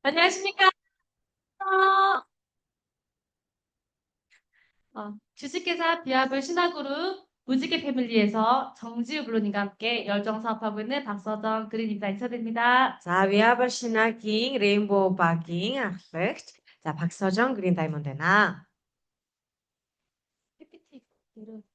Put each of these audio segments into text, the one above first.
안녕하십니까? 주식회사 비아블 신화그룹 무지개 패밀리에서 정지우 블루님과 함께 열정 사업하고 있는 박서정 그린입니다. 인사드립니다. За Viable Shinaki Rainbow Bug-ийн ахлагч. За Багсожон Green Diamond байна. PPT 들었는데.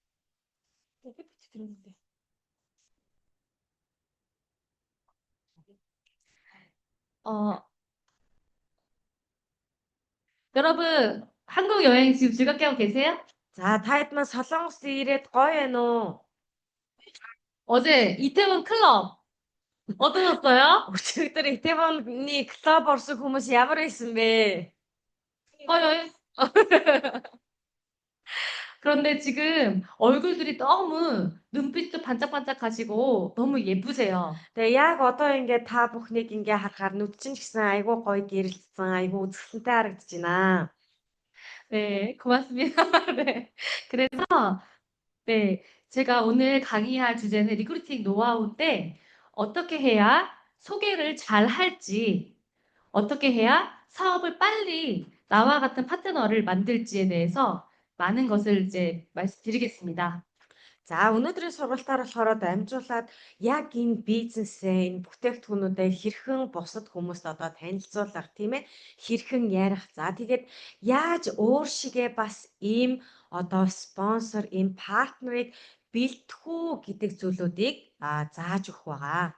여러분, 한국 여행 지금 즐겁게 하고 계세요? За та хэд маань Солонгос ирээд гоё байна уу? 어제 이태원 클럽 어떠셨어요? Өчигдөр Itaewon-ны клуб орсон хүмүүс ямар байсан бэ? 여행. 그런데 지금 얼굴들이 너무 눈빛도 반짝반짝하시고 너무 예쁘세요. Тэгээ яг одоо ингээд та бүхнийг ингээ харахаар нүд чинь ч гэсэн айгүй гоё гэрэлтсэн, айгүй үзэсгэлэнтэй харагдаж байна. 네, 고맙습니다. 네. 그래서 네, 제가 오늘 강의할 주제는 리크루팅 노하우인데 어떻게 해야 소개를 잘 할지, 어떻게 해야 사업을 빨리 나와 같은 파트너를 만들지에 대해서 많은 것을 이제 말씀드리겠습니다. За өнөөдрийн сургалтаар болохоор дамжуулаад яг энэ бизнесээ, энэ бүтээгдэхүүнүүдээ хэрхэн бусад хүмүүст одоо танилцуулах тийм ээ, хэрхэн ярих. За тэгээд яаж өөр шигээ бас ийм одоо спонсор, ийм партнерыг бэлтэх үү гэдэг зүйлүүдийг зааж өгөх байгаа.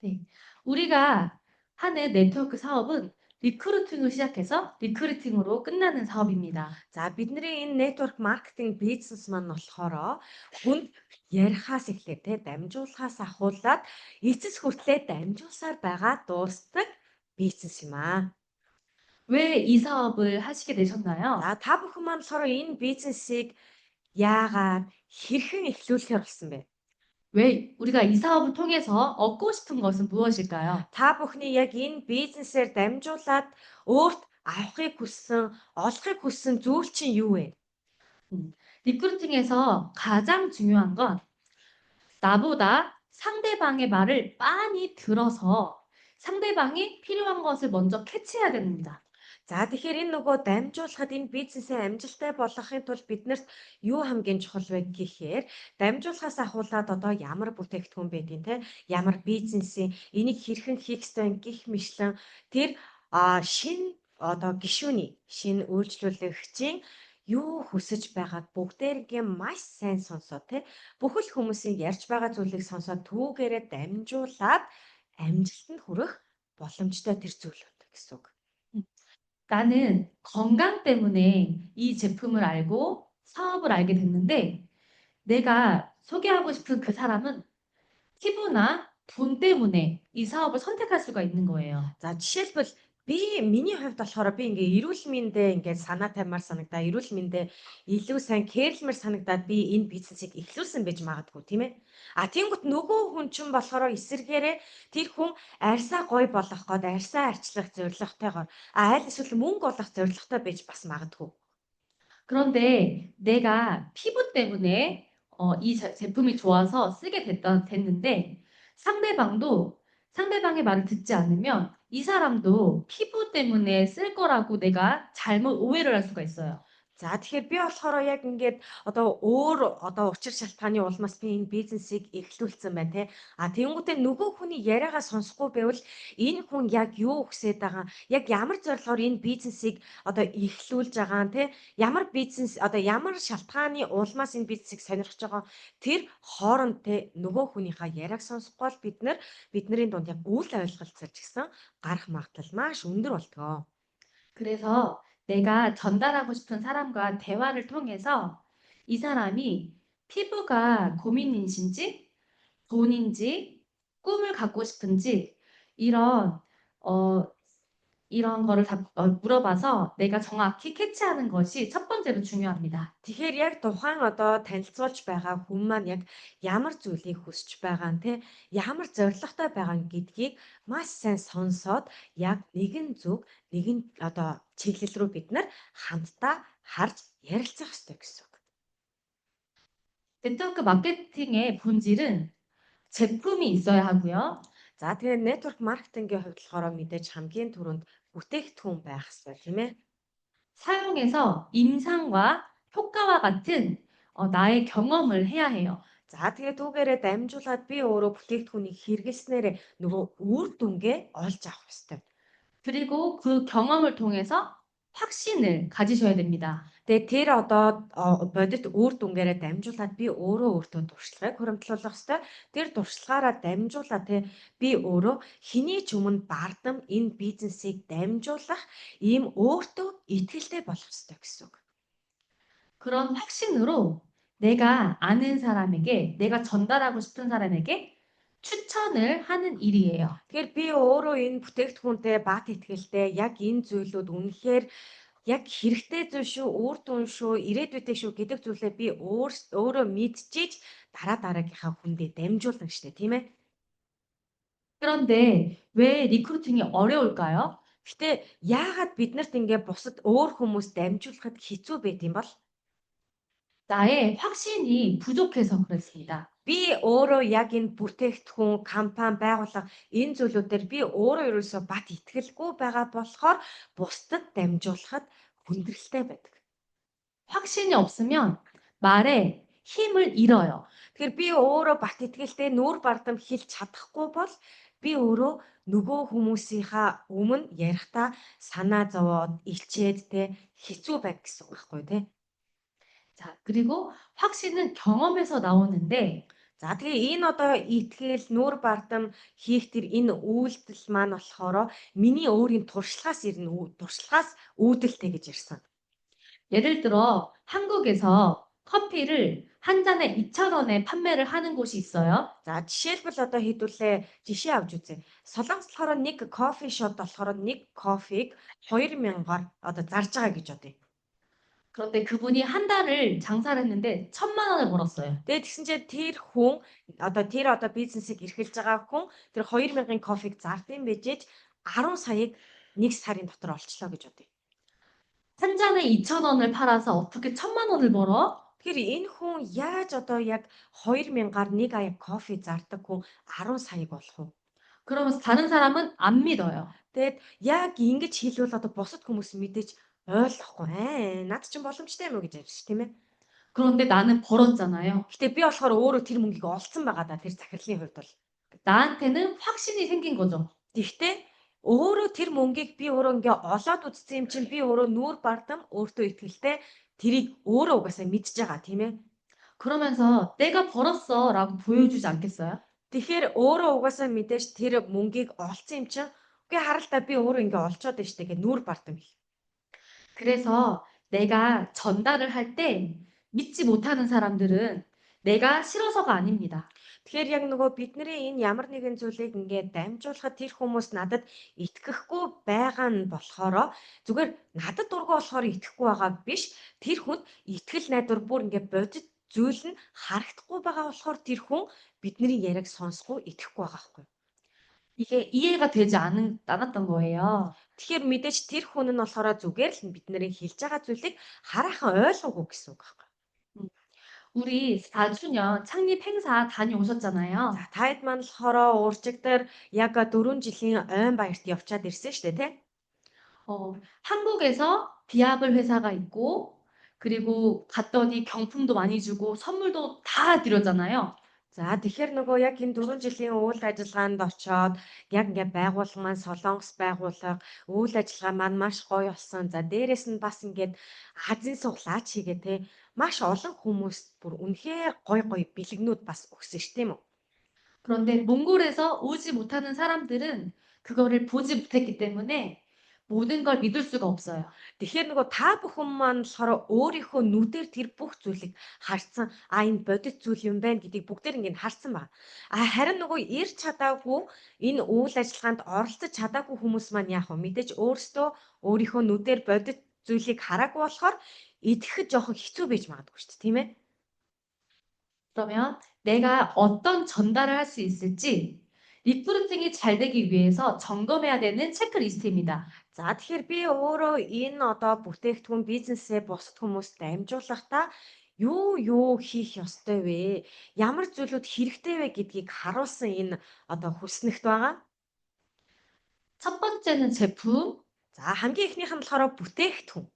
네, 우리가 하는 네트워크 사업은 리크루팅을 시작해서 리크루팅으로 끝나는 사업입니다. За бидний энэ network marketing бизнес маань болохоор хүнд ярихаас эхлээд те дамжуулахаас ахуулаад эцэс хүртлээр дамжуулсаар байгаа дуустдаг бизнес юм аа. 왜 이 사업을 하시게 되셨나요? За та бүхэн маань болохоор энэ бизнесийг яагаад хэрхэн эхлүүлэхээр болсон бэ? 왜 우리가 이 사업을 통해서 얻고 싶은 것은 무엇일까요? Та бүхний яг энэ бизнесээр дамжуулаад өөрт авахыг хүссэн, олохыг хүссэн зүйл чинь юу вэ? 리크루팅에서 가장 중요한 건 나보다 상대방의 말을 빤히 들어서 상대방이 필요한 것을 먼저 캐치해야 됩니다. За тэгэхээр энэ нөгөө дамжуулахад энэ бизнесээ амжилттай болгохын тулд биднэрт юу хамгийн чухал вэ гэхээр дамжуулахаас ахуулаад одоо ямар бүтээгдэхүүн байдгийг те ямар бизнесийн энийг хэрхэн хийх ёстой гэх мэтлэн тэр шин одоо гишүүний шин үйлчлүүлэгчийн юу хүсэж байгааг бүгдээрээ маш сайн сонсоод те бүхэл хүмүүсийн ярьж байгаа зүйлийг сонсоод түүгээрээ дамжуулаад амжилтанд хүрэх боломжтой тэр зүйлүүд гэсэн үг. 나는 건강 때문에 이 제품을 알고 사업을 알게 됐는데 내가 소개하고 싶은 그 사람은 피부나 돈 때문에 이 사업을 선택할 수가 있는 거예요. За жишээлбэл миний хувьд болохоор би ингээ эрүүл мэндээ ингээ санаа тамаар санагдаа, эрүүл мэндээ илүү сайн кэрлэмэр санагдаад би энэ бизнесийг эхлүүлсэн байж магадгүй тийм ээ. Тэнгүүт нөгөө хүн чинь болохоор эсэргээрээ тэр хүн арьсаа гоё болгох гээд арьсаа арчлах зорилготойгоор аль эсвэл мөнгө олох зорилготой байж бас магадгүй. 그런데 내가 피부 때문에 이 제품이 좋아서 쓰게 됐는데 상대방의 말을 듣지 않으면 이 사람도 피부 때문에 쓸 거라고 내가 잘못 오해를 할 수가 있어요. За тэгэхээр би болохоор яг ингээд одоо учир шалтгааны улмаас би энэ бизнесийг эхлүүлсэн байна те. Тэнгүүтээ нөгөө хүний яриагаа сонсохгүй байвал энэ хүн яг юу хүсэж байгаа, яг ямар зорилгоор энэ бизнесийг одоо эхлүүлж байгаа нь те. Ямар бизнес одоо ямар шалтгааны улмаас энэ бизнесийг сонирхож байгаа тэр хооронд те нөгөө хүнийхээ яриаг сонсохгүй бол бидний дунд яг үйл ойлголцол ч гэсэн гарах магадлал маш өндөр болтгоо. 그래서 내가 전달하고 싶은 사람과 대화를 통해서 이 사람이 피부가 고민이신지 돈인지 꿈을 갖고 싶은지 이런 어, 이런 거를 다 물어봐서 내가 정확히 캐치하는 것이 첫 번째로 중요합니다. Тэгэхээр яг тухайн одоо танилцуулж байгаа хүн маань яг ямар зүйлийг хүсэж байгаа нь те ямар зорилготой байгаа нь гэдгийг маш сайн сонсоод яг нэгэн зүг нэгэн одоо чиглэл рүү бид нар хамтдаа харж ярилцах ёстой гэсэн үг. 네트워크 마케팅의 본질은 제품이 있어야 하고요. За тэгээ network маркетингийн хувьд болохоор мэдээж хамгийн түрүүнд бүтээгдэхүүн байх хэрэгтэй тийм ээ. 사용해서 임상과 효과와 같은 나의 경험을 해야 해요. За тэгээ түүгээрээ дамжуулаад би өөрөө бүтээгдэхүүнийг хэрэглэснээр нөгөө үр дүнгээ олж авах хэрэгтэй. 그리고 그 경험을 통해서 확신을 가지셔야 됩니다. Тэгээ тэр одоо бодит үр дүнгээрээ дамжуулаад би өөрөө өөртөө туршлагыг хуримтлуулах хэрэгтэй. Тэр туршлагаараа дамжуулаад те би өөрөө хэний ч өмнө бардам энэ бизнесийг дамжуулах ийм өөртөө итгэлтэй болох хэрэгтэй гэсэн үг. 그런 확신으로 내가 아는 사람에게, 내가 전달하고 싶은 사람에게 추천을 하는 일이에요. Тэгэхээр би өөрөө энэ бүтээгдэхүүнтэй бат итгэлтэй яг энэ зүйлүүд үнэхээр яг хэрэгтэй зүйл шүү, үр дүн шүү, ирээдүйтэй шүү гэдэг зүйлээ би өөрөө мэдчихэж дараагийнхаа хүндээ дамжуулна штэ тийм ээ. 그런데 왜 리크루팅이 어려울까요? Гэтэ яагаад биднэрт ингээ бусад өөр хүмүүс дамжуулахад хэцүү байд юм бол? 나의 확신이 부족해서 그렇습니다. Би өөрөө яг энэ бүтээгдэхүүн, компани байгууллага энэ зүйлүүдээр би өөрөө ерөөсөө бат итгэлгүй байгаа болохоор бусдад дамжуулахад хүндрэлтэй байдаг. 확신이 없으면 말에 힘을 잃어요. Тэгэхээр би өөрөө бат итгэлтэй нүүр бардам хэлж чадахгүй бол би өөрөө нөгөө хүмүүсийнхаа өмнө ярихдаа санаа зовоод ичээд те хэцүү байг гэсэн үг байхгүй тий. 자, 그리고 확신은 경험에서 나오는데 За тэгээ энэ одоо итгэл нүүр бардам хийх тэр энэ үйлдэл маань болохоор миний өөрийн туршлагаас ирнэ туршлагаас үүдэлтэй гэж ярьсан. 예를 들어 한국에서 커피를 한 잔에 2,000원에 판매를 하는 곳이 있어요. За жишээлбэл одоо хэдүүлээ жишээ авч үзье. Солонгос болохоор нэг кофе шоп болохоор нэг кофег 2000-аар одоо зарж байгаа гэж бодъё. 그런데 그분이 한 달을 장사를 했는데 1,000만 원을 벌었어요. Тэгээд тэгсэн чинь тэр бизнесийг эрхэлж байгаа хүн тэр 2000-ын кофег зардсан байжээж 10 саяыг нэг сарын дотор олчлоо гэж бодъё. 한 잔에 2,000원을 팔아서 어떻게 1,000만 원을 벌어? Тэгэхээр энэ хүн яаж одоо яг 2000-аар нэг аяг кофе зардаг хүн 10 саяг болох вэ? 그러면서 다른 사람은 안 믿어요. Тэгээд яг ингэж хэлвэл одоо бусад хүмүүс мэдээж ойлгохгүй. Над чинь боломжтой юм уу гэж ярьж тийм ээ. 그런데 나는 벌었잖아요. Гэтэ би болохоор өөрөө тэр мөнгийг олцсон байгаа да тэр захирлын хувьд бол. 나한테는 확신이 생긴 거죠. Гэхдээ өөрөө тэр мөнгийг би өөрөө ингээ олоод үзсэн юм чинь би өөрөө нүүр бардам өөртөө итгэлтэй тэрийг өөрөө угаасаа мэдж байгаа тийм ээ. 그러면서 내가 벌었어라고 보여주지 않겠어요? Тэгэхээр өөрөө угаасаа мэдээж тэр мөнгийг олцсон юм чинь үгүй харалтаа би өөрөө ингээ олцоод байна штэ гэх нүүр бардам хэл. 그래서 내가 전달을 할 때 믿지 못하는 사람들은 내가 싫어서가 아닙니다. Тэгэхээр яг нөгөө бидний энэ ямар нэгэн зүйлийг ингээд дамжуулахад тэр хүмүүс надад итгэхгүй байгаа нь болохоро зүгээр надад дургүй болохоор итгэхгүй байгаа биш. Тэр хүнд итгэл найдвар бүр ингээд бодит зүйл нь харагдахгүй байгаа болохоор тэр хүн бидний яриаг сонсохгүй итгэхгүй байгаа байхгүй. 이게 이해가 되지 않았던 거예요. Тэгэхээр мэдээж тэр хүн нь болохоор зүгээр л бидний хэлж байгаа зүйлийг хараахан ойлгоогүй гэсэн үг байхгүй. 우리 4주년 창립 행사 다녀오셨잖아요. За таад маань болохоор уурчигдаар яг 4 жилийн ойн баярт явчаад ирсэн шүү дээ, тий? 한국에서 비합을 회사가 있고, 그리고 갔더니 경품도 많이 주고 선물도 다 드렸잖아요. За тэгэхээр нөгөө яг энэ 4 жилийн үйл ажиллагаанд очоод яг ингээ байгууллага маань Солонгос байгууллага үйл ажиллагаа маань маш гоё болсон. За дээрэс нь бас ингээд Азийн суглаач хийгээ те маш олон хүмүүст бүр үнэхээр гоё бэлгэнүүд бас өгсөн ш тийм үү. 그런데 몽골에서 오지 못하는 사람들은 그거를 보지 못했기 때문에 모든 걸 믿을 수가 없어요. Тэгэхээр нөгөө та бүхэн маань болохоор өөрийнхөө нүдээр тэр бүх зүйлийг харсан. Энэ бодит зүйл юм байна гэдгийг бүгдээр ингэ харсан ба. Харин нөгөө ирч чадаагүй энэ үйл ажиллагаанд оролцож чадаагүй хүмүүс маань яах вэ? Мэдээж өөрсдөө өөрийнхөө нүдээр бодит зүйлийг хараагүй болохоор итгэхэд жоохон хэцүү байж магадгүй шүү дээ, тийм ээ? 그러면 내가 어떤 전달을 할 수 있을지 리크루팅이 잘 되기 위해서 점검해야 되는 체크리스트입니다. За тэгэхээр би өөрөө энэ одоо бүтээгдэхүүн бизнесээ бусад хүмүүст дамжуулахдаа юу хийх ёстой вэ? Ямар зүйлүүд хэрэгтэй вэ гэдгийг харуулсан энэ одоо хүснэгт байгаа. 첫 번째는 제품, За хамгийн эхнийх нь болохоор бүтээгдэхүүн.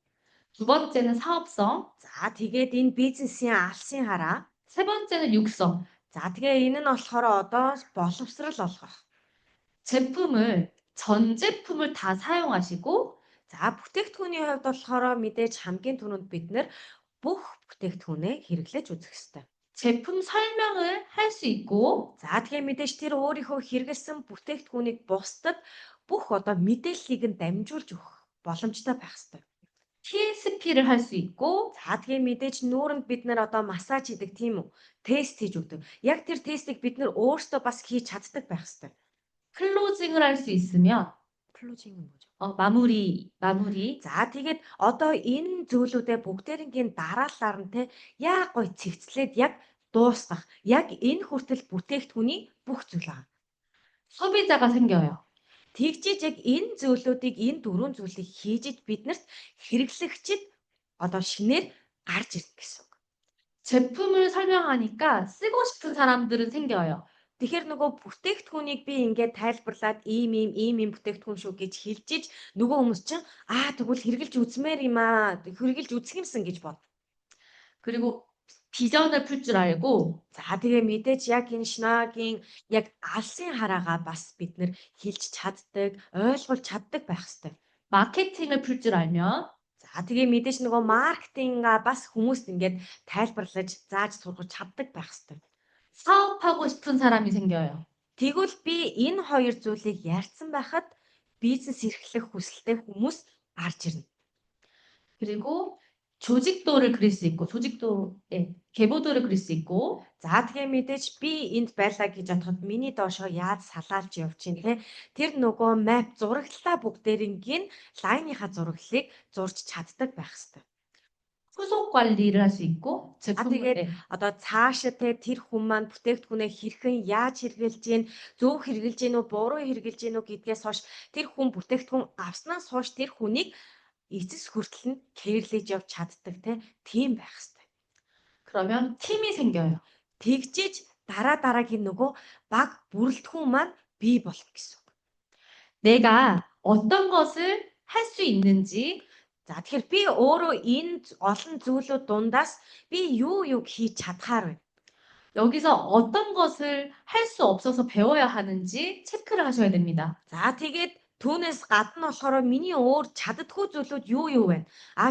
두 번째는 사업성, За тэгээд энэ бизнесийн алсын хараа. 세 번째는 육성. За тэгээ энэ нь болохоор одоо боловсрал олгох. 제품을, 전 제품을 다 사용하시고, За бүтээгдэхүүний хувьд болохоор мэдээж хамгийн түрүүнд бид нэр бүх бүтээгдэхүүнээ хэрэглэж үзэх ёстой. 제품 설명을 할 수 있고, За тэгээ мэдээж тэр өөрийнхөө хэрэгэлсэн бүтээгдэхүүнийг бусдад бүх одоо мэдээллийг нь дамжуулж өгөх боломжтой байх ёстой. TSP를 할 수 있고, За тэгээ мэдээж нүүрэнд бид нар одоо массаж хийдэг тийм үү? Тест хийж өгдөг. Яг тэр тестийг бид нар өөрсдөө бас хийж чаддаг байх ёстой. 클로징을 할 수 있으면, Closing нь 뭐죠? 마무리. За тэгээд одоо энэ зүйлүүдээ бүгдээрингийн дараалалаар нь те яг гоё цэгцлээд яг дуусгах. Яг энэ хүртэл бүтээгдэхүүний бүх зүйл байгаа. 소비자가 생겨요. Тэгжиж яг энэ зүйлүүдийг энэ дөрвөн зүйлийг хийж иж биднэрт хэрэглэгчид одоо шинээр гарч ирнэ гэсэн үг. 제품을 설명하니까 쓰고 싶은 사람들은 생겨요. Тэгэхээр нөгөө бүтээгдэхүүнийг би ингээд тайлбарлаад ийм бүтээгдэхүүн шүү гэж хэлж иж нөгөө хүмүүс чинь тэгвэл хэрэгжилж үзмээр юм хэрэгжилж үзэх юмсан гэж бод. 그리고 비전을 풀 줄 알고, За тэгээ мэдээж яг энэ Шнагийн яг алсын хараагаа бас бид нэр хэлж чаддаг, ойлгуулж чаддаг байх ёстой. 마케팅을 풀 줄 알면, За тэгээ мэдээж нөгөө маркетинга бас хүмүүст ингээд тайлбарлаж зааж сургаж чаддаг байх ёстой. 사업하고 싶은 사람이 생겨요. Тэгвэл би энэ хоёр зүйлийг ярьсан байхад бизнес эрхлэх хүсэлтэй хүмүүс гарч ирнэ. 그리고 조직도를 그릴 수 있고, 계보도를 그릴 수 있고, За тэгээ мэдээж би энд байлаа гэж бодоход миний доошоо яаж салаалж явж чинь те тэр нөгөө map зураглалаа бүгдээрингийн лайныхаа зураглалыг зурж чаддаг байх ёстой. 후속 관리를 할 수 있고, Тэгээд одоо цаашаа те тэр хүн маань бүтээгдэхүүнээ хэрхэн яаж хэрэгжилж гин зөв хэрэгжилж гин үү буруу хэрэгжилж гин үү гэдгээс хойш тэр хүн бүтээгдэхүүн авснаас хойш тэр хүнийг эцэс хүртэл нь кэрлэж явж чаддаг те тийм байх ёстой. 그러면 팀이 생겨요. Тэгжиж дараагийн нөгөө баг бүрэлдэхүүн маань бий болно гэсэн үг. 내가 어떤 것을 할 수 있는지, За тэгэхээр би өөрөө энэ олон зүйлүүд дундаас би юу хийж чадхаар вэ? 여기서 어떤 것을 할 수 없어서 배워야 하는지 체크를 하셔야 됩니다. За тэгээд түүнээс гадна болохоор миний өөр чаддгүй зүйлүүд юу вэ?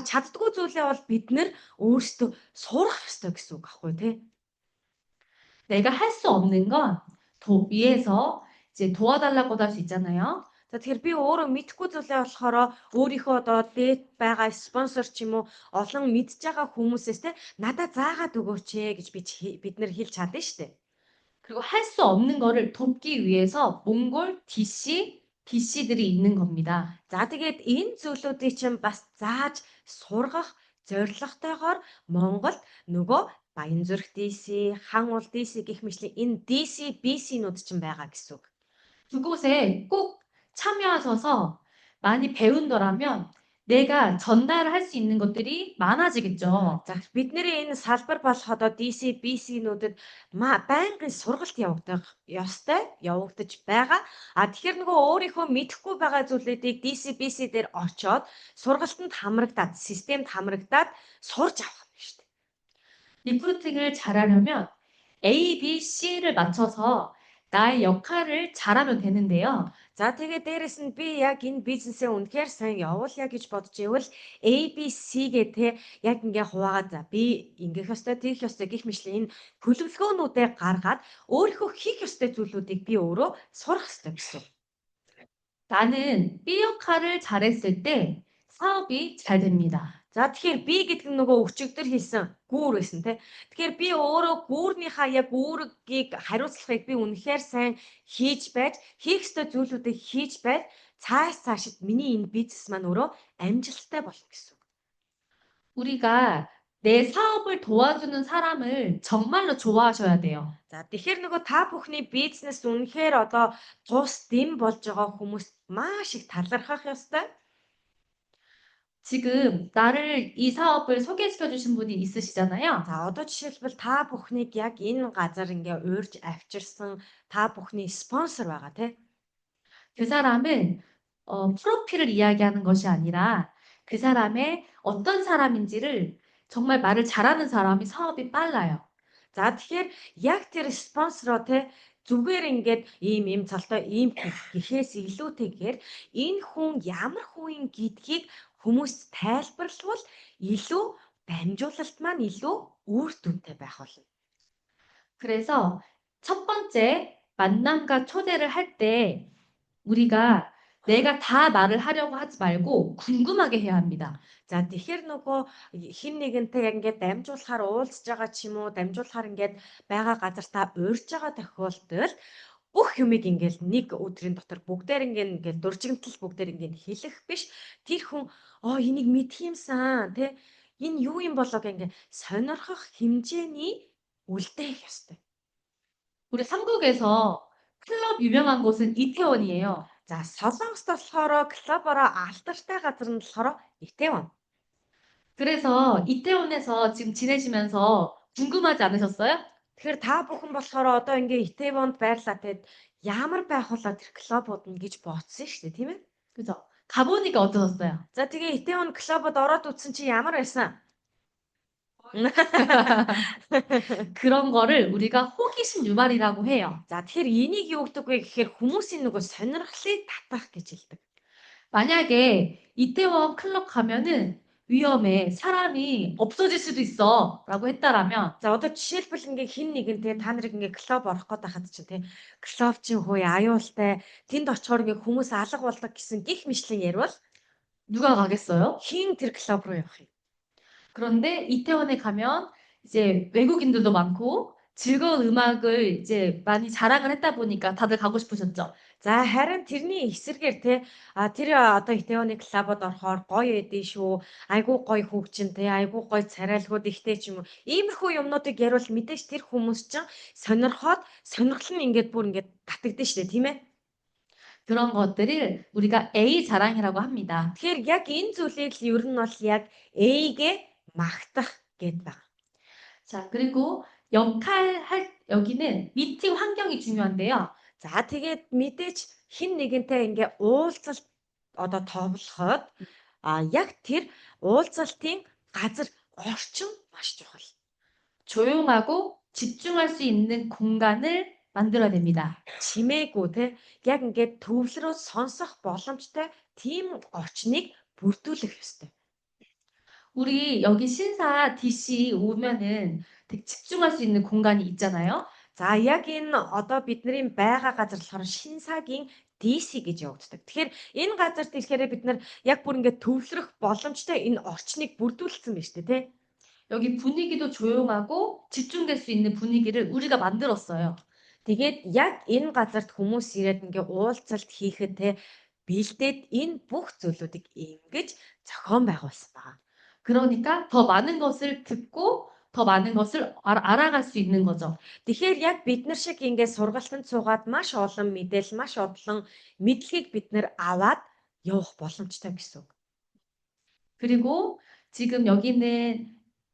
Чаддгүй зүйлээ бол бид нэр өөрсдөө сурах ёстой гэсэн үг аахгүй тий? 내가 할 수 없는 건 위에서 이제 도와달라고도 할 수 있잖아요. За тэгэхээр би өөрөө мэдхгүй зүйлээ болохоор өөрийнхөө одоо дээд байгаа спонсор ч юм уу олон мэдж байгаа хүмүүсээс те надад заагаад өгөөч гэж бид нэр хэлж чадна шүү дээ. 그리고 할 수 없는 거를 돕기 위해서 몽골 DC들이 있는 겁니다. За тэгээд энэ зүйлүүдийг чинь бас зааж сургах зорилготойгоор Монголд нөгөө Баянзүрх DC, Хан ул DC гэх мэтлэн энэ DC, BC-нууд чинь байгаа гэсэн үг. 그곳에 꼭 참여하셔서 많이 배운다라면 내가 전달할 수 있는 것들이 많아지겠죠. За бидний энэ салбар болох одоо DC, BC-нүүдэд байнгын сургалт явагдаж байгаа. Тэгэхээр нөгөө өөрийнхөө мэдэхгүй байгаа зүйлүүдийг DC, BC дээр очоод сургалтанд хамрагдаад, системд хамрагдаад сурж авах юм шүү дээ. 리크루팅을 잘하려면 A, B, C를 맞춰서 나의 역할을 잘하면 되는데요. За тэгээ дээрэс нь би яг энэ бизнесээ үнэхээр сайн явуулъя гэж бодож ивэл ABC гэх те яг ингээ хуваагаад за би ингэх ёстой, тийх ёстой гэх мэтлэн энэ төлөвлөгөөнүүдээ гаргаад өөрийнхөө хийх ёстой зүйлүүдийг би өөрөө сурах ёстой гэсэн. 나는 B 역할을 잘했을 때 사업이 잘 됩니다. За тэгэхээр би гэдэг нь нөгөө өчигдөр хэлсэн гүүр байсан те. Тэгэхээр би өөрөө гүүрнийхаа яг үүргийг хариуцлагыг би үнэхээр сайн хийж байж, хийх ёстой зүйлүүдийг хийж байж, цаашид миний энэ бизнес маань өөрөө амжилттай болно гэсэн үг. 우리가 내 사업을 도와주는 사람을 정말로 좋아하셔야 돼요. За тэгэхээр нөгөө та бүхний бизнес үнэхээр одоо тус дэм болж байгаа хүмүүст маш их талархах ёстой. 지금 나를 이 사업을 소개시켜 주신 분이 있으시잖아요. За одоо жишээлбэл та бүхнийг яг энэ газар ингээ уурж авчирсан та бүхний спонсор байгаа тий. 그 사람은 프로필을 이야기하는 것이 아니라 그 사람의 어떤 사람인지를 정말 말을 잘하는 사람이 사업이 빨라요. За тэгэхээр яг тэр спонсороо тий зүгээр ингээд ийм цалтай ийм гэхээс илүүтэйгээр энэ хүн ямар хүн гэдгийг хүмүүст тайлбарлавал илүү дамжуулалт маань илүү үр дүнтэй байх болно. 그래서 첫 번째 만남과 초대를 할 때 우리가 내가 다 말을 하려고 하지 말고 궁금하게 해야 합니다. За тэгэхээр нөгөө хин нэгэнтэй яг ингээд дамжуулахаар уулзж байгаа ч юм уу, дамжуулахаар ингээд байгаа газар та урьж байгаа тохиолдолд бүх юмыг ингээл нэг өдрийн дотор бүгдээр ингээд дуржигдтал бүгдээр ингээд хэлэх биш. Тэр хүн энийг мэдх юмсан тий энэ юу юм болоо гэнгээ сонирхох хэмжээний үлдээх ёстой. 우리 삼국에서 클럽 유명한 곳은 이태원이에요. За Солонгост болохоор клубороо алдартай газар нь болохоор Итэвон. 그래서 이태원에서 지금 지내시면서 궁금하지 않으셨어요? Тэгэхээр та бүхэн болохоор одоо ингээ Итэвонд байрлаа тэгэд ямар байх вэ тэр клубууд нь гэж бодсон шүү дээ тийм ээ. 그죠? 가보니까 어떠셨어요? За тэгээ Итэвон клубод ороод үзсэн чи ямар байсан? 그런 거를 우리가 호기심 유발이라고 해요. За тэгэхээр энийг юу гэдэг вэ гэхээр хүмүүсийн нөгөө сонирхлыг татах гэж хэлдэг. 만약에 이태원 클럽 가면은 위험해. 사람이 없어질 수도 있어. 라고 했다라면 За одоо жишээлбэл ингээ хин нэгэнтэй та нарыг ингээ клуб орох гээд хахад чинь тий клуб чинь хөөе аюултай тэнд очихоор ингээ хүмүүс алга болдог гэсэн гих мэтлэн ярил 누가 가겠어요? хин тэр клуб руу явах юм. 그런데 이태원에 가면 이제 외국인들도 많고 즐거운 음악을 이제 많이 자랑을 했다 보니까 다들 가고 싶으셨죠. За харин тэрний эсрэгээр те тэр одоо Итэвоны клубод орохоор гоё эдэн шүү. Айгуу гоё хөгжинтэй, айгуу гоё царайлгууд ихтэй ч юм уу. Иймэрхүү юмнуудыг яривал мэдээж тэр хүмүүс чинь сонирхоод сонирхол нь ингээд бүр ингээд татагдсан шүү дээ, тийм ээ? 그런 것들을 우리가 A 자랑이라고 합니다. Тэгэхээр яг энэ зүйлийг л ер нь бол яг Aгээ магтах гэд байна. 자, 그리고 여기는 미팅 환경이 중요한데요. За тэгээд мэдээж хин нэгэнтэй ингээ уулзалт одоо тоглоход яг тэр уулзалтын газар орчин маш чухал. 조용하고 집중할 수 있는 공간을 만들어야 됩니다. Чимээгүй те яг ингээд төвлөрөө сонсох боломжтой тийм орчныг бүрдүүлэх ёстой. 우리 여기 신사 DC 오면은 되게 집중할 수 있는 공간이 있잖아요. За яг энэ одоо бидний байгаа газар болохоор Шинсагийн DC гэж явагддаг. Тэгэхээр энэ газарт ирэхээр бид нар яг бүр ингээд төвлөрөх боломжтой энэ орчныг бүрдүүлсэн байна шүү дээ, тэ? 여기 분위기도 조용하고 집중될 수 있는 분위기를 우리가 만들었어요. Тэгээд яг энэ газарт хүмүүс ирээд ингээ уулзалт хийхэд те бэлдээд энэ бүх зүйлүүдийг ингэж зохион байгуулсан байна. 그러니까 더 많은 것을 듣고 더 많은 것을 알아갈 수 있는 거죠. Тэгэхээр яг бид нар шиг ингээ сургалтанд суугаад маш олон мэдээлэл, маш олон мэдлэгийг бид нар аваад явах боломжтой гэсэн үг. 그리고 지금 여기는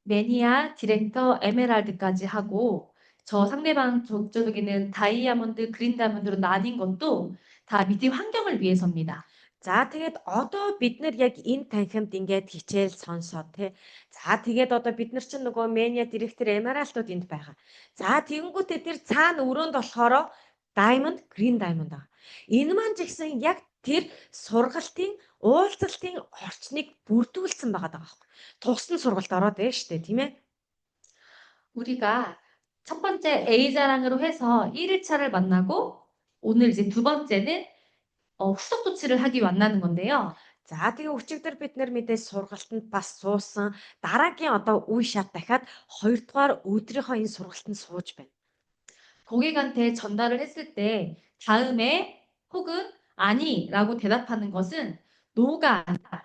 매니아, 디렉터, 에메랄드까지 하고 저 상대방 저쪽에는 다이아몬드, 그린 다이아몬드로 나뉜 것도 다 미팅 환경을 위해서입니다. За тэгээд одоо бид нар яг энэ танхимд ингээд хичээл сонсоод те. За тэгээд одоо бид нар чинь нөгөө Мэниа директор Эмералтууд энд байгаа. За тэгэнгүүтээ тэр цаана өрөөнд болохоор Diamond, Green Diamond байгаа. Энэ маань ч гэсэн яг тэр сургалтын уулзалтын орчныг бүрдүүлсэн байгаа байхгүй. Тусдан сургалт ороод байна шүү дээ, тийм ээ? 우리가 첫 번째 A 자랑으로 해서 1일차를 만나고 오늘 이제 두 번째는 후속 조치를 하기 만나는 건데요. За тэгээ өчигдөр бид нар мэдээж сургалтанд бас суусан. Дараагийн одоо үе шат дахиад 2дугаар өдрийнхөө энэ сургалтанд сууж байна. 고객한테 전달을 했을 때 다음에 혹은 아니라고 대답하는 것은 no가 아니라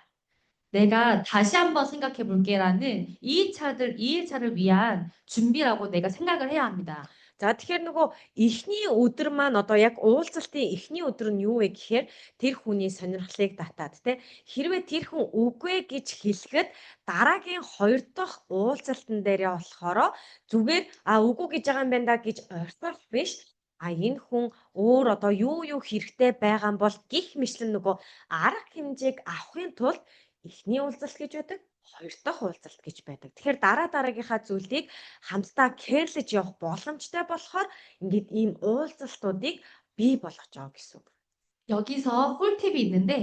내가 다시 한번 생각해 볼게라는 2일차를 위한 준비라고 내가 생각을 해야 합니다. За тэгэхээр нөгөө эхний өдөр маань одоо яг уулзалтын эхний өдөр нь юу вэ гэхээр тэр хүний сонирхлыг татаад те хэрвээ тэр хүн үгүй гэж хэлэхэд дараагийн 2 дахь уулзалтан дээрээ болохоро зүгээр үгүй гэж байгаа юм байна да гэж орхих биш. Энэ хүн өөр одоо юу хэрэгтэй байгаа юм бол гих мэтлэн нөгөө арга хэмжээг авахын тулд эхний уулзалт гэж байдаг. 2 дахь уулзалт гэж байдаг. Тэгэхээр дараагийнхаа зүйлийг хамтдаа кэрлэж явах боломжтой болохоор ингээд ийм уулзалтуудыг бий болгож байгаа гэсэн үг. 여기서 꿀팁이 있는데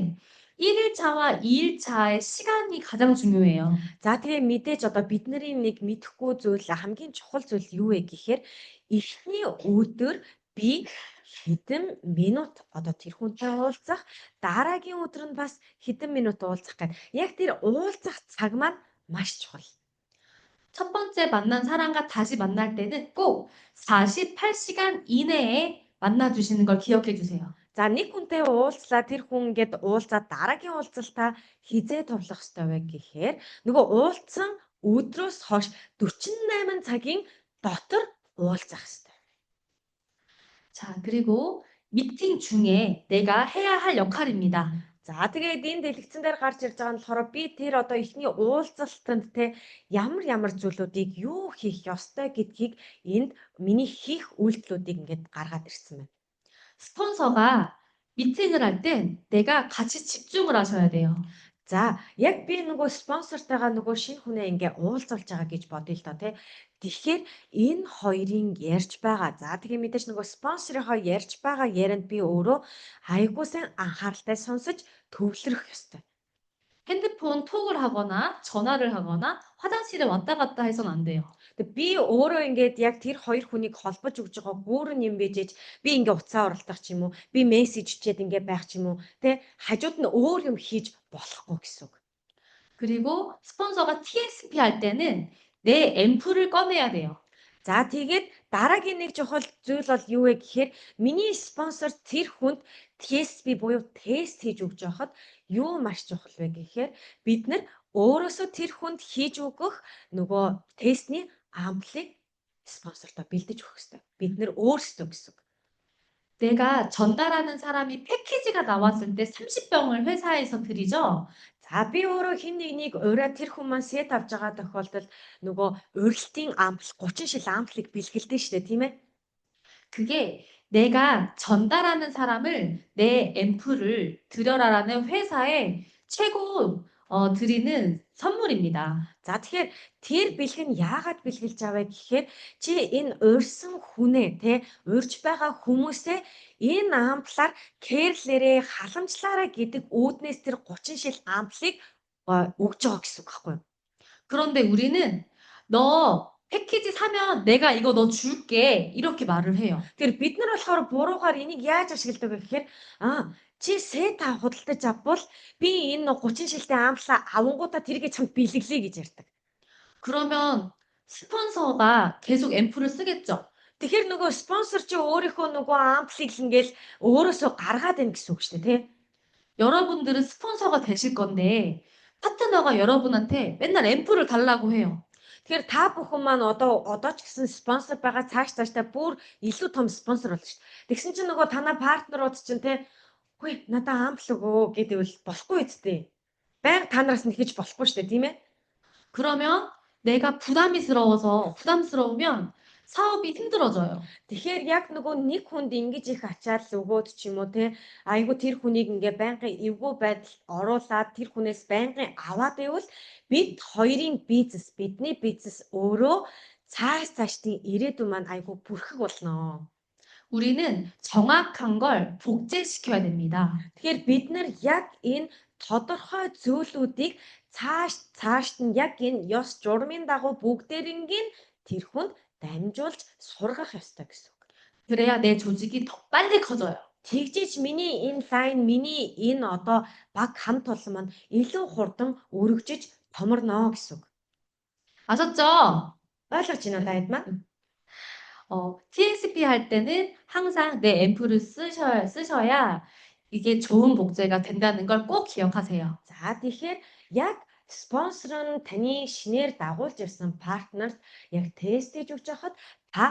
1일차와 2일차의 시간이 가장 중요해요. За тэгээ мэдээж одоо бидний нэг мэдэхгүй зүйл хамгийн чухал зүйл юу вэ гэхээр эхний өдөр би хэдэн минут одоо тэр хүнтэй уулзах, дараагийн өдөр нь бас хэдэн минут уулзах гэдэг. Яг тэр уулзах цаг маань маш чухал. 첫 번째 만난 사람과 다시 만날 때는 꼭 48시간 이내에 만나 주시는 걸 기억해 주세요. За нэг хүнтэй уулзлаа тэр хүн ингээд уулзаад дараагийн уулзалтаа хизээ товлох ёстой вэ гэхээр нөгөө уулзсан өдрөөс хойш 48 цагийн дотор уулзах ёстой. 자, 그리고 미팅 중에 내가 해야 할 역할입니다. За тэгээд энэ дэлгэцэн дээр гарч ирж байгаа нь болохоор би тэр одоо эхний уулзалтанд те ямар зүйлүүдийг юу хийх ёстой гэдгийг энд миний хийх үйлдэлүүдийг ингээд гаргаад ирсэн байна. 스폰서가 미팅을 할 땐 내가 같이 집중을 하셔야 돼요. За яг би нөгөө спонсортойгоо нөгөө шинэ хүнээ ингээ уулзуулж байгаа гэж бодъё л доо тий. Тэгэхээр энэ хоёрын ярьж байгаа. За тэгээ мэдээж нөгөө спонсорынхоо ярьж байгаа ярианд би өөрөө айгуу сайн анхааралтай сонсож төвлөрөх ёстой. 핸드폰 톡을 하거나 전화를 하거나 화장실에 왔다 갔다 해서는 안 돼요. Тэг би өөрөө ингээд яг тэр хоёр хүнийг холбож өгж байгаа гүүрэн юм бижээж би ингээ уцаа оролдох ч юм уу, би мессеж чихэд ингээ байх ч юм уу, тэ хажууд нь өөр юм хийж болохгүй гэсэн үг. 그리고 스폰서가 TSP 할 때는 내 앰플을 꺼내야 돼요. За тэгээд дараагийн нэг чухал зүйл бол юу вэ гэхээр миний спонсор тэр хүнд TSP буюу тест хийж өгч байхад юу маш чухал вэ гэхээр бид нар өөрөөсөө тэр хүнд хийж өгөх нөгөө тестний амплыг спонсортой бэлдэж өгөх хэрэгтэй. Бид нар өөрсдөө гэсэн үг. 내가 전달하는 사람이 패키지가 나왔을 때 30병을 회사에서 드리죠. За би өөрөө хин нэгнийг ураа тэр хүн маань сет авч байгаа тохиолдолд нөгөө урилтын ампл 30 шил амплыг бэлгэлдэн штэ тийм ээ. 그게 내가 전달하는 사람을 내 앰플을 드려라라는 회사의 최고 드리는 선물입니다. За тэгэхээр тэр бэлэг нь яагаад бэлгэлж аваа гэхээр чи энэ урьсан хүнээ те урьж байгаа хүмүүсээ энэ амплаар кэрлэрээ халамжлаараа гэдэг үүднээс тэр 30 шил амплыг өгж байгаа гэсэн үг байхгүй юу? 그런데 우리는 너 패키지 사면 내가 이거 너 줄게 이렇게 말을 해요. Тэгэхээр бид нар болохоор буруугаар энийг яаж ашигладаг вэ гэхээр чи сет худалдаж авбал би энэ 30 шилтэй амплаа авангуудаа тэргээ чамд бэлгэлээ гэж ярьдаг. 그러면 스폰서가 계속 앰플을 쓰겠죠. Тэгэхээр нөгөө спонсор чи өөрийнхөө нөгөө амплыг л ингээл өөрөөсөө гаргаад байна гэсэн үг шүү дээ, тий? 여러분들은 스폰서가 되실 건데 파트너가 여러분한테 맨날 앰플을 달라고 해요. Тэгэхээр та бүхэн маань одоо ч гэсэн спонсор байгаа цаашдаа бүр илүү том спонсор болж шүү. Тэгсэн чинь нөгөө танаа партнерууд чинь тий "Хөөе, надаа ампл өгөө" гэдэвэл болохгүй үсттэй. Баян танараас нэхэж болохгүй шүү дээ, тийм ээ? 그러면 내가 부담스러우면 사업이 힘들어져요. Тэгэхээр яг нөгөө нэг хүнд ингэж их ачаал өгөөд ч юм уу те айгу тэр хүнийг ингээ байнгын эвгүй байдал оруулаад тэр хүнээс байнгын аваад байвал хоёрын бизнес бидний бизнес өөрөө цаашдын ирээдүйн маань айгу бүрхэг болно. 우리는 정확한 걸 복제시켜야 됩니다. Тэгэхээр бид нар яг энэ тодорхой зүйлүүдийг цаашд нь яг энэ ёс журмын дагуу бүгдээрингийн тэр хүнд дамжуулж сургах ёстой гэсэн үг. 그래야 내 조직이 더 빨리 커져요. Тэгжиж миний энэ лайн, миний энэ одоо баг хамт олон маань илүү хурдан өргөжиж томорно гэсэн үг. 아셨죠? ойлгож байна уу дайд маань? TSP 할 때는 항상 내 앰플을 쓰셔야 이게 좋은 복제가 된다는 걸 꼭 기억하세요. За тэгэхээр яг спонсор нь таны шинээр дагуулж ирсэн партнерт яг тест хийж өгч байхад та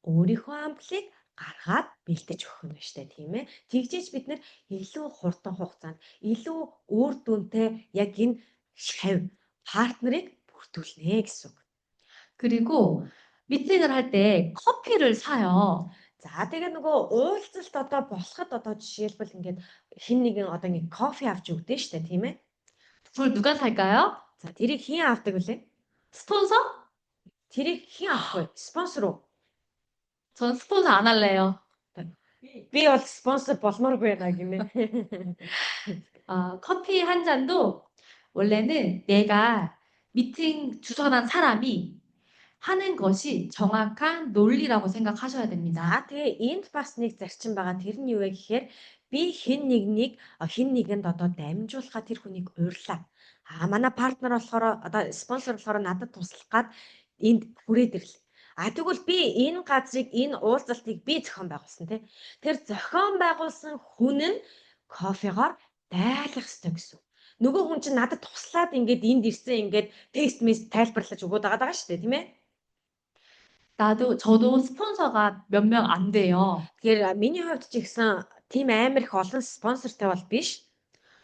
өөрийнхөө амблыг гаргаад бэлдэж өгөх нь штэ тийм ээ. Тэгжээж бид нэр илүү хурдан хугацаанд илүү үр дүнтэй яг энэ шавь партнерыг бүрдүүлнэ гэсэн үг. 그리고 미팅을 할 때 커피를 사요. За тэгээ нөгөө уулзалт одоо болоход одоо жишээлбэл ингээд хин нэгэн одоо ингэ кофе авч өгдөө штэ тийм ээ. 그걸 누가 살까요? За тэрийг хэн авдаг вүлээ? 스폰서? тэрийг хэн авах вэ? Спонсор уу? 전 스폰서 안 할래요. Би бол спонсор болмооргүй байна гинэ. 커피 한 잔도 원래는 내가 미팅 주선한 사람이 하는 것이 정확한 논리라고 생각하셔야 За 됩니다. тэгээ энд бас нэг зарчим байгаа. Тэр нь юу вэ гэхээр би хэн нэгэнд одоо дамжуулахад тэр хүнийг урьлаа. Манай партнер болохоор одоо спонсор болохоор надад туслах гад энд хүрээд ирлээ. Тэгвэл би энэ газрыг энэ уулзалтыг би зохион байгуулсан тий. Тэр зохион байгуулсан хүн нь кофегоор дайлах ёстой гэсэн. Нөгөө хүн чинь надад туслаад ингээд энд ирсэн ингээд текст мессеж тайлбарлаж өгöd байгаа шүү дээ тийм ээ. 저도 스폰서가 몇 명 안 돼요. Тэгэхээр миний хувьд ч ихсэн тийм амар их олон спонсортой бол биш.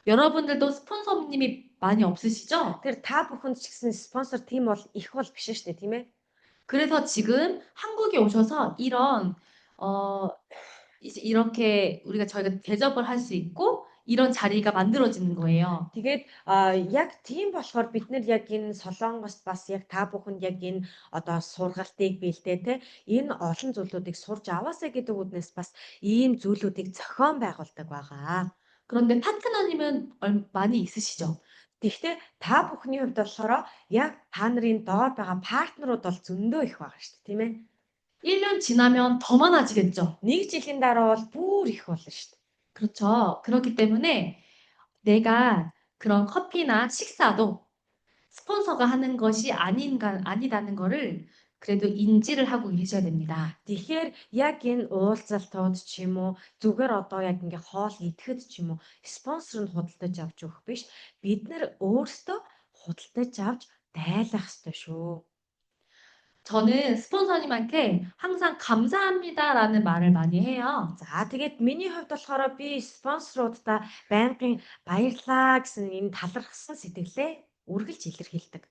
여러분들도 스폰서님이 많이 없으시죠? Тэгэхээр та бүхэнд ч гэсэн спонсор тийм бол их бол биш шүү дээ, тийм ээ. 그래서 지금 한국에 오셔서 이런 이제 이렇게 저희가 대접을 할 수 있고 이런 자리가 만들어지는 거예요. Тэгээд яг тийм болохоор бид нар яг энэ Солонгост бас яг та бүхэнд яг энэ одоо сургалтыг бэлдээ те энэ олон зүйлүүдийг сурж аваасаа гэдэг үднээс бас ийм зүйлүүдийг зохион байгуулдаг байгаа. 그런데 파트너님은 많이 있으시죠? Гэхдээ та бүхний хувьд болохоор яг та нарын доор байгаа партнерууд бол зөндөө их байгаа шүү дээ, тийм ээ. 1년 지나면 더 많아지겠죠. Нэг жилийн дараа бол бүр их болно шүү дээ. 그렇죠. 그렇기 때문에 내가 그런 커피나 식사도 스폰서가 하는 것이 아니다는 거를 그래도 인지를 하고 계셔야 됩니다. Тэгэхээр яг энэ уулзалтууд ч юм уу зүгээр одоо яг ингээ хоол идэхэд ч юм уу спонсор нь худалдаж авч өгөх биш бид нар өөрсдөө худалдаж авч дайлах ёстой шүү. 저는 스폰서님한테 항상 감사합니다라는 말을 많이 해요. За тэгээд миний хувьд болохоор би спонсоруудаа байнгын баярлалаа гэсэн энэ талархсан сэтгэлээ үргэлж илэрхийлдэг.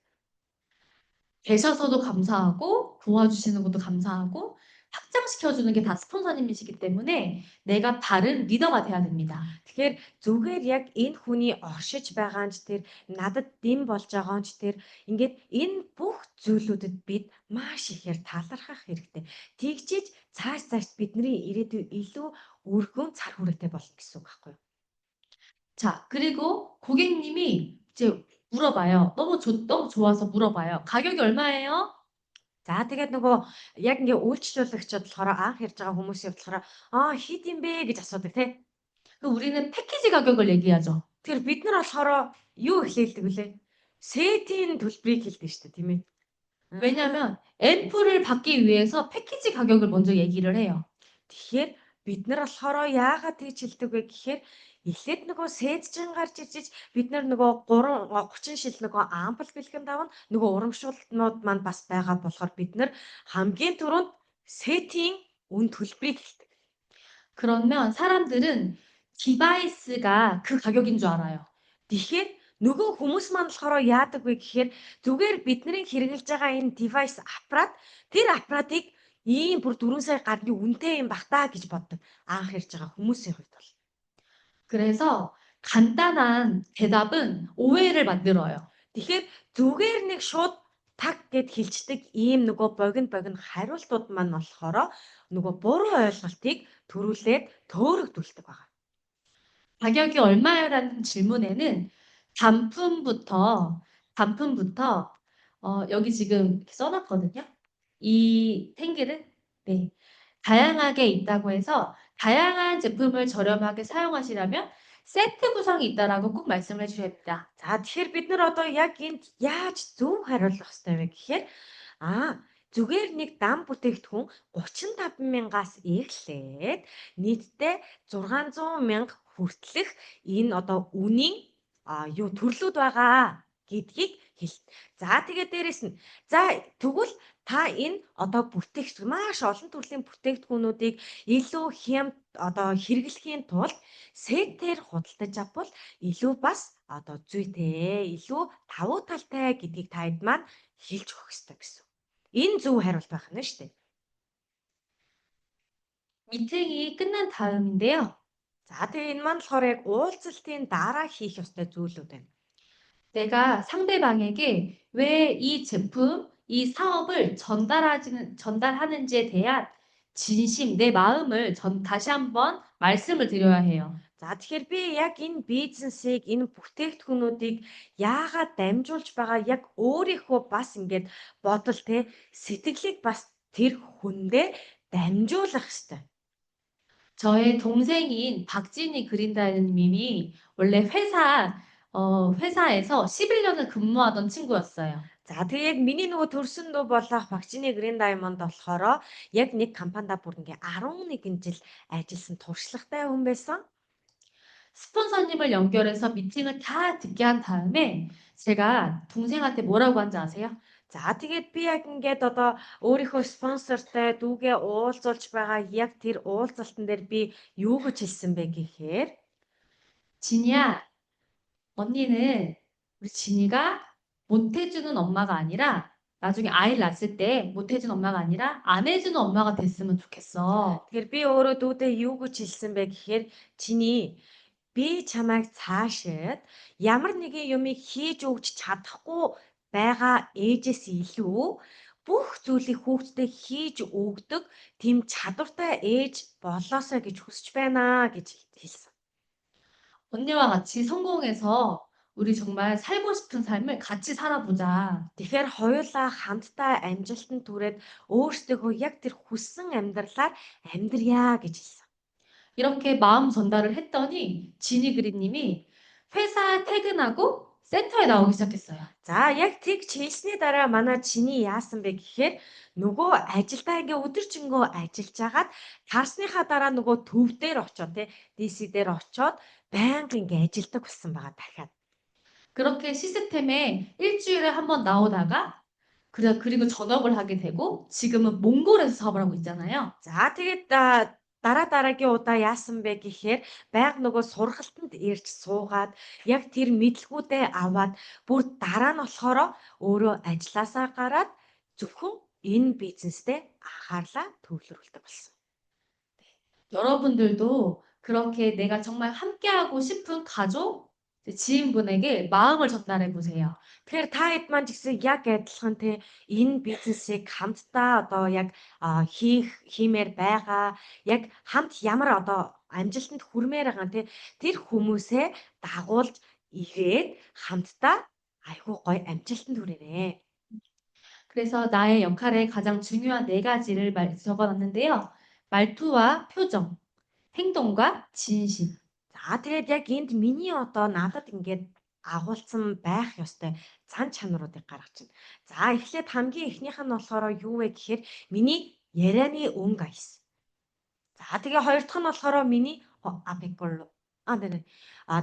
계셔서도 감사하고 도와주시는 것도 감사하고 확장시켜주는 게 다 스폰서님이시기 때문에 내가 바른 리더가 돼야 됩니다. Тэгэхээр зүгээр яг энэ хүний оршиж байгаа нь ч тэр надад дэм болж байгаа нь ч тэр ингээд энэ бүх зүйлүүдэд бид маш ихээр талархах хэрэгтэй. Тэгжиж цааш бидний ирээдүй илүү өргөн цар хүрээтэй болно гэсэн үг байхгүй юу? 자, 그리고 고객님이 이제 물어봐요. 너무 좋아서 물어봐요. 가격이 얼마예요? За тэгээд нөгөө яг ингээ үйлчлүүлэгчид болохоор анх ярьж байгаа хүмүүсийн болохоор хэд юм бэ гэж асуудаг тий. 그럼 우리는 패키지 가격을 얘기하죠. Тэгэхээр бид нар болохоор юу хэлдэг вүлээ? Сетийн төлбөрийг хэлдэг шүү дээ, тийм ээ. 왜냐하면 앰플을 받기 위해서 패키지 가격을 먼저 얘기를 해요. Тэгэхээр бид нар болохоор яагаад тэгж хэлдэг вэ гэхээр эхлээд нөгөө сэтжин гарч ичиж бид нар нөгөө 30 шил нөгөө ампл бэлгэм давна нөгөө урамшуултнууд манд бас байгаа болохоор бид нар хамгийн түрүүнд сетийн үн төлбөрийг хэлдэг. 그러면 사람들은 디바이스가 그 가격인 줄 알아요. Тэгэхээр нөгөө хүмүүс маань болохоор яадаг вэ гэхээр зүгээр бидний хэрэгжилж байгаа энэ девайс аппарат тэр аппаратыг ийм бүр 4 сая гарны үнэтэй юм бах та гэж боддог. Анх ярьж байгаа хүмүүсийн хувьд бол. 그래서 간단한 대답은 오해를 만들어요. Тэгэхээр зүгээр нэг шууд таг гэд хэлцдэг ийм нөгөө богино хариултууд маань болохоор нөгөө буруу ойлголтыг төрүүлээд төөрөгдүүлдэг байгаа. 가격이 얼마요라는 질문에는 단품부터 여기 지금 이렇게 써놨거든요. 이 탱글은 네, 다양하게 있다고 해서 다양한 제품을 저렴하게 사용하시려면 세트 구성이 있다라고 꼭 말씀을 해주셔야 됩니다. За тэгэхээр бид нар одоо яг энд яаж зөв хариулах ёстой вэ гэхээр зүгээр нэг дам бүтээгдэхүүн 35,000-аас эхлээд нийтдээ 600,000 хүртэлх энэ одоо үнийн төрлүүд байгаа гэдгийг хэлнэ. За тэгээд дээрэс нь тэгвэл та энэ одоо маш олон төрлийн бүтээгдэхүүнүүдийг илүү хямд одоо хэрэглэхийн тулд сетээр худалдаж авбал илүү бас одоо зүйтэй, илүү давуу талтай гэдгийг та хэд маань хэлж өгөх ёстой гэсэн. Энэ зөв хариулт байх нь шүү дээ. 미팅이 끝난 다음인데요. За тэгээ энэ маань болохоор яг уулзалтын дараа хийх ёстой зүйлүүд байна. 내가 상대방에게 왜 이 제품, 이 사업을 전달하는지에 대한 진심, 내 마음을 다시 한번 말씀을 드려야 해요. За тэгэхээр би яг энэ бизнесийг, энэ бүтээгдэхүүнүүдийг яагаад дамжуулж байгаа яг өөрийнхөө бас ингээд бодол те сэтгэлийг бас тэр хүндээ дамжуулах ёстой. 저의 동생인 박진이 그린다는 님이 원래 회사에서 11년을 근무하던 친구였어요. За тэгээ яг миний нөгөө төрсөн дүү болох Вакцины Green Diamond болохоор яг нэг компанида бүр ингээ 11 жил ажилласан туршлагатай хүн байсан. 스폰서님을 연결해서 미팅을 다 듣게 한 다음에 제가 동생한테 뭐라고 한지 아세요? За тэгээд би яг ингээд одоо өөрийнхөө спонсортой дүүгээ уулзуулж байгаа яг тэр уулзалтан дээр би юу гэж хэлсэн бэ гэхээр 진이야, 언니는 우리 진이가 못해주는 엄마가 아니라 나중에 아이를 낳았을 때 못해주는 엄마가 아니라 안 해주는 엄마가 됐으면 좋겠어. тэгэхээр би өөрөө дүүдээ юу гэж хэлсэн бэ гэхээр чиний би чамайг цаашид ямар нэгэн юмыг хийж өгч чадахгүй байгаа ээжээс илүү бүх зүйлийг хүүхдэд хийж өгдөг тийм чадвартай ээж болоосоо гэж хүсэж байна гэж хэлсэн. 언니와 같이 성공해서 우리 정말 살고 싶은 삶을 같이 살아보자. Тэгэхээр хоёулаа хамтдаа амжилтанд хүрээд өөрсдөө яг тэр хүссэн амьдралаар амьдрья гэж хэлсэн. 이렇게 마음 전달을 했더니 지니 그린님이 회사 퇴근하고 센터에 나오기 시작했어요. За яг тэгж хэлсний дараа манай чиний яасан бэ гэхээр нөгөө ажилдаа ингээ өдөржингөө ажиллаж хагаад таарсныхаа дараа нөгөө төв дээр очоод DC дээр очоод байнга ингээ ажилдаг болсон байгаа дахиад. 그렇게 시스템에 일주일에 한 번 나오다가 그리고 전업을 하게 되고 지금은 몽골에서 사업을 하고 있잖아요. За тэгээд дараагийн удаа яасан бэ гэхээр байнга нөгөө сургалтанд ирж суугаад яг тэр мэдлгүүдээ аваад бүр дараа нь болохоор өөрөө ажилласаа гараад зөвхөн энэ бизнестэй анхаарлаа төвлөрүүлдэг болсон. 여러분들도 그렇게 내가 정말 함께하고 싶은 가족, 지인분에게 마음을 전달해 보세요. Тэгэхээр та хэд маань ч гэсэн яг адилхан энэ бизнесийг хамтдаа одоо яг хиймээр байгаа яг хамт ямар одоо амжилтанд хүрмээр байгаа тэр хүмүүсээ дагуулж ирээд хамтдаа айгүй гоё амжилтанд хүрээрээ. 그래서 나의 역할에 가장 중요한 네 가지를 적어놨는데요. 말투와 표정, 행동과 진심. За тэгээд яг энд миний одоо надад ингээд агуулсан байх ёстой зан чанаруудыг гаргаж байна. За эхлээд хамгийн эхнийх нь болохоор юу вэ гэхээр миний ярианы өнгө аяс. За тэгээ хоёр дахь нь болохоор миний апикол.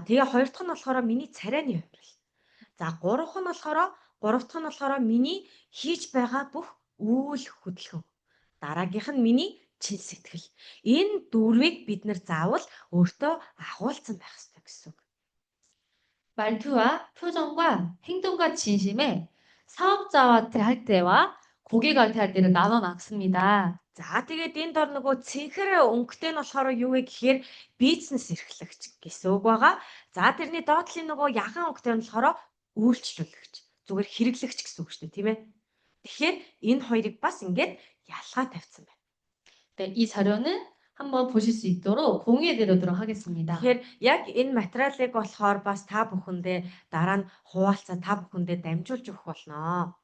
Тэгээ хоёр дахь нь болохоор миний царайны хувирал. За гурав дахь нь болохоор миний хийж байгаа бүх үйл хөдөлгөөн. Дараагийнх нь миний чин сэтгэл. Энэ дөрвийг бид нэр заавал өөртөө агуулсан байх ёстой гэсэн үг. 말투와 표정과 행동과 진심에 사업자한테 할 때와 고객한테 할 때를 나눠놨습니다. За тэгээд энд дор нөгөө цэнхэр өнгөтэй нь болохоор юу вэ гэхээр бизнес эрхлэгч гэсэн үг байгаа. За тэрний доотлын нөгөө ягаан өнгөтэй нь болохоор үйлчлүүлэгч, зүгээр хэрэглэгч гэсэн үг шүү дээ, тийм ээ. Тэгэхээр энэ хоёрыг бас ингээд ялгаа тавьсан байна. 네, 이 자료는 한번 보실 수 있도록 공유해 드리도록 하겠습니다. Тэгэхээр яг энэ материалыг болохоор бас та бүхэндээ дараа нь хуваалцаа та бүхэндээ дамжуулж өгөх болно.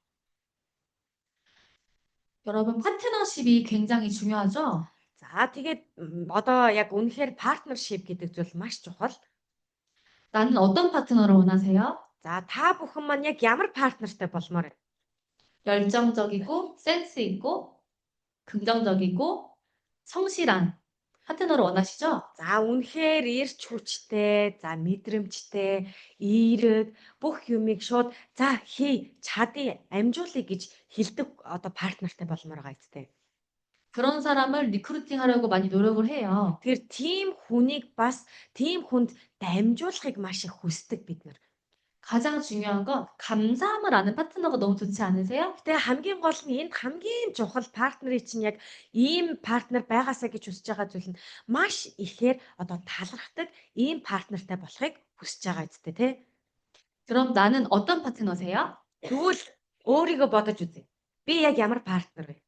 여러분, 파트너십이 굉장히 중요하죠? За тэгээд одоо яг үнэхээр партнершип гэдэг зүйл маш чухал. 나는 어떤 파트너를 원하세요? За та бүхэн маань яг ямар партнертай болмоор вэ? 열정적이고 센스 있고 긍정적이고 성실한. 파트너를 원하시죠? За үнэхээр эрч хүчтэй, за мэдрэмжтэй, эерэг бүх юмыг шууд за хий, чадъя, амжуулъя гэж хэлдэг одоо партнертай болмоор байгаа эцтэй. 그런 사람을 리크루팅 하려고 많이 노력을 해요. Тэгэхээр тийм хүнийг бас тийм хүнд дамжуулахыг маш их хүсдэг бид нар. 가장 중요한 건 감사함을 아는 파트너가 너무 좋지 않으세요? Гэтэ хамгийн гол нь энд хамгийн чухал партнерыг чинь яг ийм партнер байгаасаа гэж хүсэж байгаа зүйл нь маш ихээр одоо талархдаг ийм партнертай болохыг хүсэж байгаа эцтэй тий. 그럼 나는 어떤 파트너세요? Тэгвэл өөрийгөө бодож үзье. Би яг ямар партнер вэ?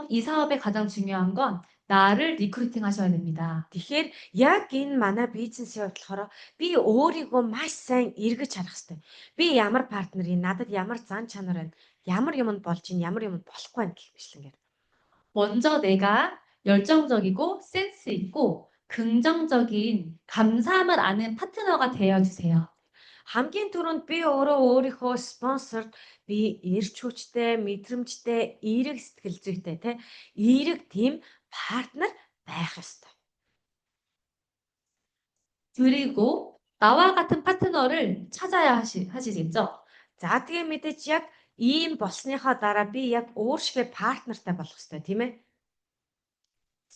이 사업의 가장 중요한 건 나를 리크루팅 하셔야 됩니다. Тэгэхээр яг энэ манай бизнесийн хувьд болохоор би өөрийгөө маш сайн эргэж харах хэрэгтэй. Би ямар партнерын надад ямар зан чанар байна? Ямар юмд болж ийн, ямар юмд болохгүй байна гэх мэтлэнгээр. 먼저 내가 열정적이고 센스 있고 긍정적인 감사함을 아는 파트너가 되어 주세요. Хамгийн түрүүнд би өөрөө өөрийнхөө спонсорд би эрч хүчтэй, мэдрэмжтэй, эерэг сэтгэл зүйтэй те эерэг тийм партнер байх ёстой. 그리고 나와 같은 파트너를 찾아야 하시겠죠? За тэгээ мэдээч яг ийм болсныхаа дараа би яг өөр шигэ партнертай болох ёстой тийм ээ.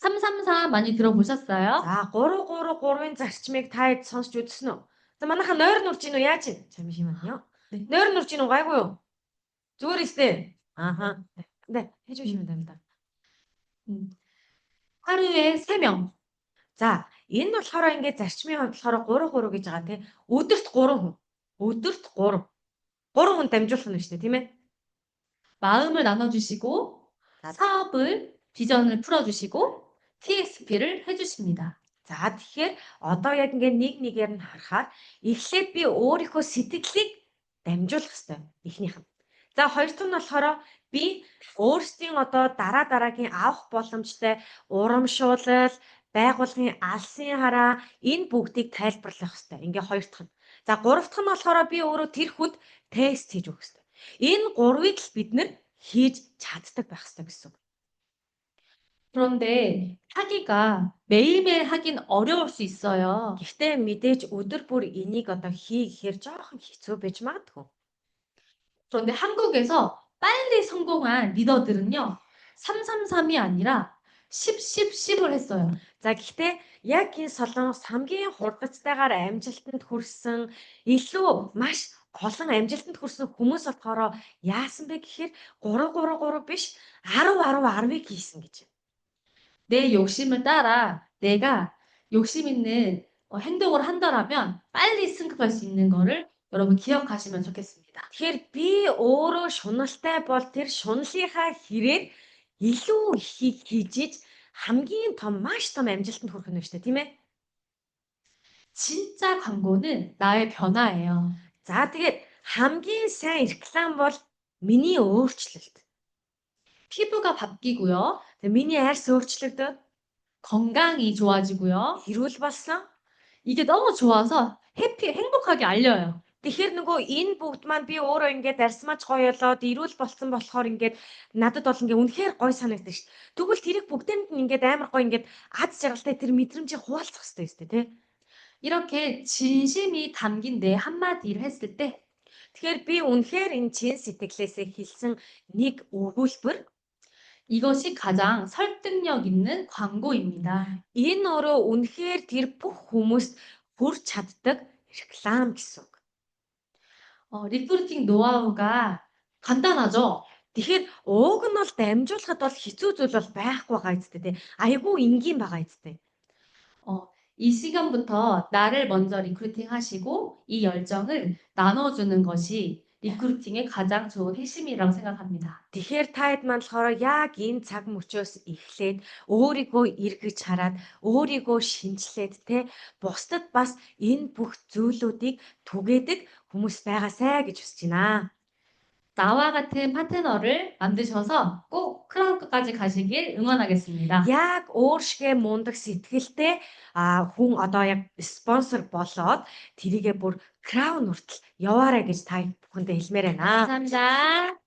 333 많이 들어보셨어요? За 333-ын зарчмыг та хэд сонсч үзсэн үү? За манайха нойр нурж ийн үү яаж ийн? 잠시만요. 네. нойр нурж ийн үү гайгүй юу? Зүгээр өстэй. Ааха. 네, 해주시면 됩니다. 하루에 3명. За энэ болохоор ингээд зарчмын хувьд болохоор 3 гэж байгаа тийм. Өдөрт 3 хүн. Өдөрт 3. 3 хүн дамжуулах нь шүү дээ тийм ээ. 마음을 나눠주시고 사업을 비전을 풀어주시고 TXP를 해주십니다. За тэгэхээр одоо яг ингээд нэг нэгээр нь харахаар эхлээд би өөрийнхөө сэтгэлийг дамжуулах хэрэгтэй. Эхнийх нь. За хоёр дахь нь болохоор би өөрсдийн одоо дараагийн авах боломжтой урамшуулал, байгууллагын алсын хараа энэ бүгдийг тайлбарлах хэрэгтэй. Ингээ хоёр дахь нь. За гурав дахь нь болохоор би өөрөө тэр хүнд тест хийж өгөх хэрэгтэй. Энэ гурвыг л бид нэр хийж чаддаг байх хэрэгтэй гэсэн үг. 그런데 하기가 매일매일 하긴 어려울 수 있어요. Гэхдээ мэдээж өдөр бүр энийг одоо хийхээр жоохон хэцүү байж магадгүй. 그런데 한국에서 빨리 성공한 리더들은요, 333이 아니라 10을 했어요. За гэхдээ яг энэ солонгос хамгийн хурдцтайгаар амжилтанд хүрсэн илүү маш олон амжилтанд хүрсэн хүмүүс болохоор яасан бэ гэхээр 3 биш 10ыг хийсэн гэж. 내 욕심을 따라 내가 욕심 있는 행동을 한다라면 빨리 승급할 수 있는 거를 여러분 기억하시면 좋겠습니다. Тэгэхээр би өөрөө шуналтай бол тэр шунлынхаа хэрээр илүү ихийг хийж хамгийн том маш том амжилтанд хүрэх нь шүү дээ, тийм ээ? 진짜 광고는 나의 변화예요. За тэгээд хамгийн сайн реклам бол миний өөрчлөлт. 피부가 바뀌고요. миний арьс өөрчлөгдөв. 건강이 좋아지고요. Эрүүл болсон. 이게 너무 좋아서 행복하게 알려요. Тэгэхээр нөгөө энэ бүгд маань би өөрөө ингээд арьс маж гоё болоод эрүүл болсон болохоор ингээд надад бол ингээд үнэхээр гоё санагдаж шít. Тэгвэл тэрийг бүгдэнд нь ингээд амар гоё ингээд аз жаргалтай тэр мэдрэмжийг хуваалцах хэрэгтэй өстэй тий. 이렇게 진심이 담긴 내 한마디를 했을 때 Тэгэхээр би үнэхээр энэ чин сэтгэлээсээ хэлсэн нэг өгүүлбэр 이것이 가장 설득력 있는 광고입니다. энэ өөрөө үнэхээр тэр бүх хүмүүст хүрч чаддаг реклам гэсэн үг. 리크루팅 노하우가 간단하죠? Тэгэхээр ууг нь бол дамжуулахад бол хэцүү зүйл бол байхгүй байгаа эцтэй тий. Айгүй энгийн байгаа эцтэй. 이 시간부터 나를 먼저 리크루팅 하시고 이 열정을 나눠주는 것이 리크루팅의 가장 좋은 핵심이라고 생각합니다. Тэгэхээр та хэд маань болохоор яг энэ цаг мөчөөс эхлээд өөрийгөө эргэж хараад өөрийгөө шинжилээд те бусдад бас энэ бүх зүйлүүдийг түгээдэг хүмүүс байгаасай гэж хүсэж байна. 나와 같은 파트너를 만드셔서 꼭 크라운까지 가시길 응원하겠습니다. Яг өөр шигэ мундаг сэтгэлтэй хүн одоо яг спонсор болоод тэрийгэ бүр краун хүртэл яваарай гэж та бүхэндээ хэлмээр байна. 감사합니다.